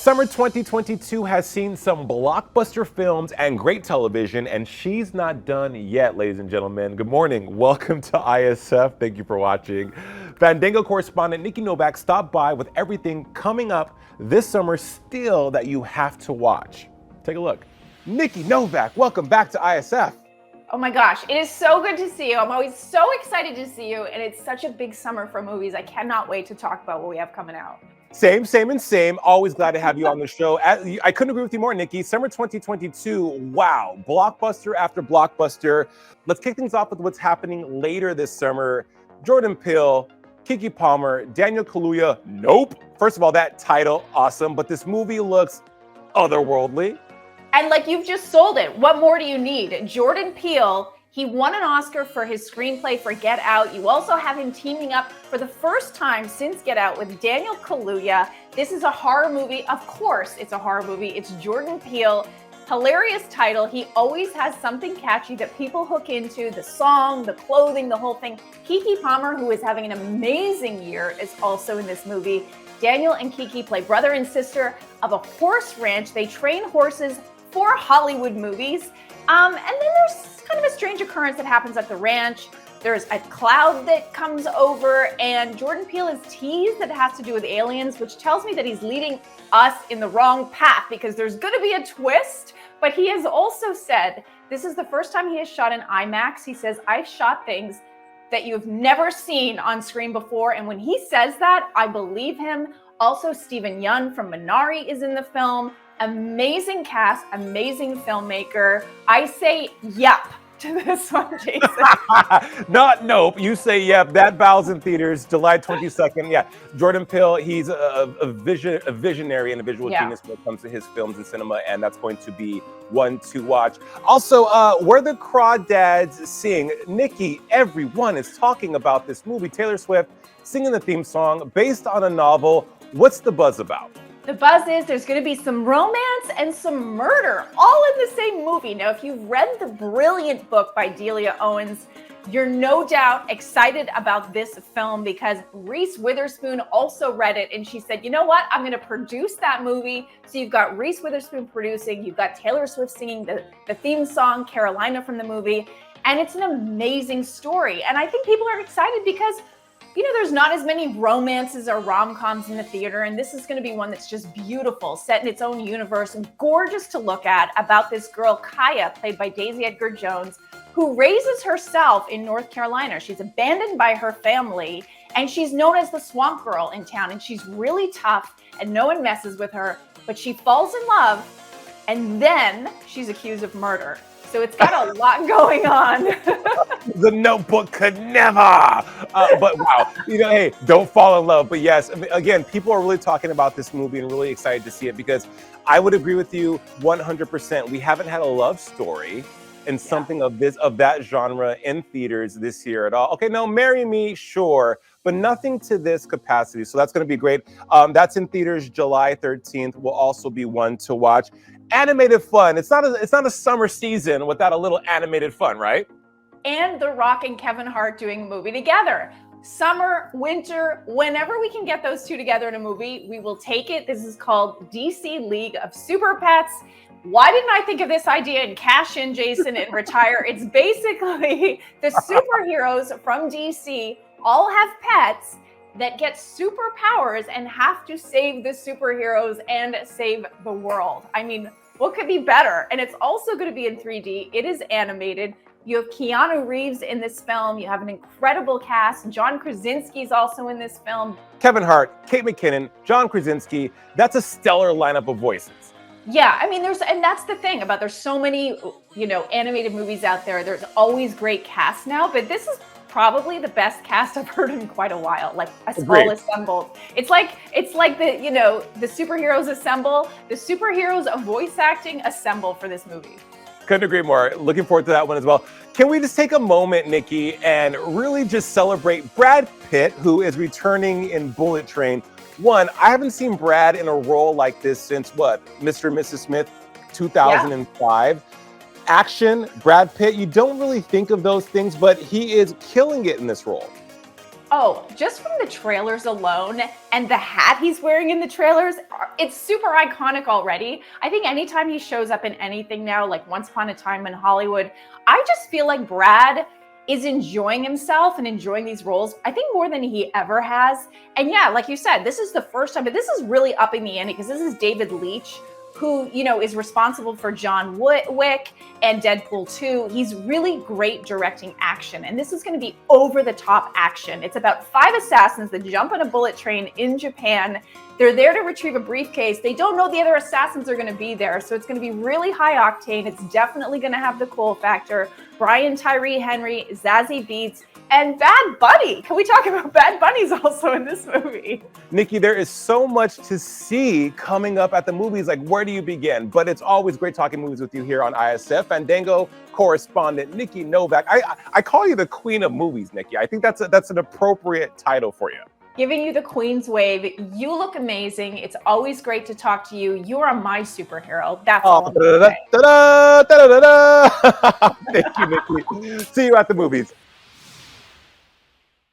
Summer 2022 has seen some blockbuster films and great television, and she's not done yet, ladies and gentlemen. Good morning. Welcome to ISF. Thank you for watching. Fandango correspondent Nikki Novak stopped by with everything coming up this summer still that you have to watch. Take a look. Nikki Novak, welcome back to ISF. Oh my gosh, it is so good to see you. I'm always so excited to see you, and it's such a big summer for movies. I cannot wait to talk about what we have coming out. Same. Always glad to have you on the show. I couldn't agree with you more, Nikki. Summer 2022, wow. Blockbuster after blockbuster. Let's kick things off with what's happening later this summer. Jordan Peele, Keke Palmer, Daniel Kaluuya, nope. First of all, that title, awesome. But this movie looks otherworldly. And like you've just sold it. What more do you need? Jordan Peele, he won an Oscar for his screenplay for Get Out. You also have him teaming up for the first time since Get Out with Daniel Kaluuya. This is a horror movie. Of course, it's a horror movie. It's Jordan Peele. Hilarious title. He always has something catchy that people hook into. The song, the clothing, the whole thing. Keke Palmer, who is having an amazing year, is also in this movie. Daniel and Keke play brother and sister of a horse ranch. They train horses for Hollywood movies. And then there's kind of a strange occurrence that happens at the ranch. There's a cloud that comes over, and Jordan Peele is teased that it has to do with aliens, which tells me that he's leading us in the wrong path because there's going to be a twist. But he has also said this is the first time he has shot in IMAX. He says, I've shot things that you've never seen on screen before. And when he says that, I believe him. Also, Stephen Yeun from Minari is in the film. Amazing cast, amazing filmmaker. I say yep to this one, Jason. Not nope. You say yep. That bows in theaters July 22nd. Yeah, Jordan Peele, he's a visionary and a visual genius when it comes to his films and cinema, and that's going to be one to watch. Also, Where the Crawdads Sing. Nikki, everyone is talking about this movie. Taylor Swift singing the theme song based on a novel. What's the buzz about? The buzz is there's going to be some romance and some murder all in the same movie. Now, if you've read the brilliant book by Delia Owens, you're no doubt excited about this film because Reese Witherspoon also read it and she said, you know what? I'm going to produce that movie. So you've got Reese Witherspoon producing, you've got Taylor Swift singing the theme song, Carolina from the movie, and it's an amazing story. And I think people are excited because there's not as many romances or rom-coms in the theater, and this is going to be one that's just beautiful, set in its own universe and gorgeous to look at, about this girl, Kaya, played by Daisy Edgar Jones, who raises herself in North Carolina. She's abandoned by her family, and she's known as the swamp girl in town, and she's really tough, and no one messes with her, but she falls in love, and then she's accused of murder. So it's got a lot going on. The Notebook could never. But wow, hey, don't fall in love. But yes, again, people are really talking about this movie and really excited to see it because I would agree with you 100%. We haven't had a love story in something of that genre in theaters this year at all. Okay, now Marry Me, sure, but nothing to this capacity. So that's going to be great. That's in theaters July 13th. Will also be one to watch. Animated fun. It's not a summer season without a little animated fun, right? And The Rock and Kevin Hart doing a movie together. Summer, winter, whenever we can get those two together in a movie, we will take it. This is called DC League of Super Pets. Why didn't I think of this idea and cash in, Jason, and retire? It's basically the superheroes from DC all have pets that get superpowers and have to save the superheroes and save the world. I mean, what could be better? And it's also going to be in 3D. It is animated. You have Keanu Reeves in this film. You have an incredible cast. John Krasinski is also in this film. Kevin Hart, Kate McKinnon, John Krasinski. That's a stellar lineup of voices. Yeah, I mean, and that's the thing about there's so many, animated movies out there. There's always great casts now, but this is probably the best cast I've heard in quite a while, like all assembled. It's like the superheroes assemble, the superheroes of voice acting assemble for this movie. Couldn't agree more. Looking forward to that one as well. Can we just take a moment, Nikki, and really just celebrate Brad Pitt, who is returning in Bullet Train. One, I haven't seen Brad in a role like this since Mr. and Mrs. Smith, 2005. Action, Brad Pitt, you don't really think of those things, but he is killing it in this role. Oh, just from the trailers alone and the hat he's wearing in the trailers, it's super iconic already. I think anytime he shows up in anything now, like Once Upon a Time in Hollywood, I just feel like Brad is enjoying himself and enjoying these roles, I think more than he ever has. And yeah, like you said, this is the first time, but this is really upping the ante because this is David Leitch, who, you know, is responsible for John Wick and Deadpool 2. He's really great directing action. And this is going to be over the top action. It's about 5 assassins that jump on a bullet train in Japan. They're there to retrieve a briefcase. They don't know the other assassins are going to be there. So it's going to be really high octane. It's definitely going to have the cool factor. Brian Tyree Henry, Zazie Beetz, and Bad Bunny. Can we talk about Bad Bunny's also in this movie? Nikki, there is so much to see coming up at the movies. Like, where do you begin? But it's always great talking movies with you here on ISF. Fandango correspondent Nikki Novak. I call you the queen of movies, Nikki. I think that's an appropriate title for you. Giving you the Queen's Wave. You look amazing. It's always great to talk to you. You are my superhero. That's all. Thank you, Nikki. See you at the movies.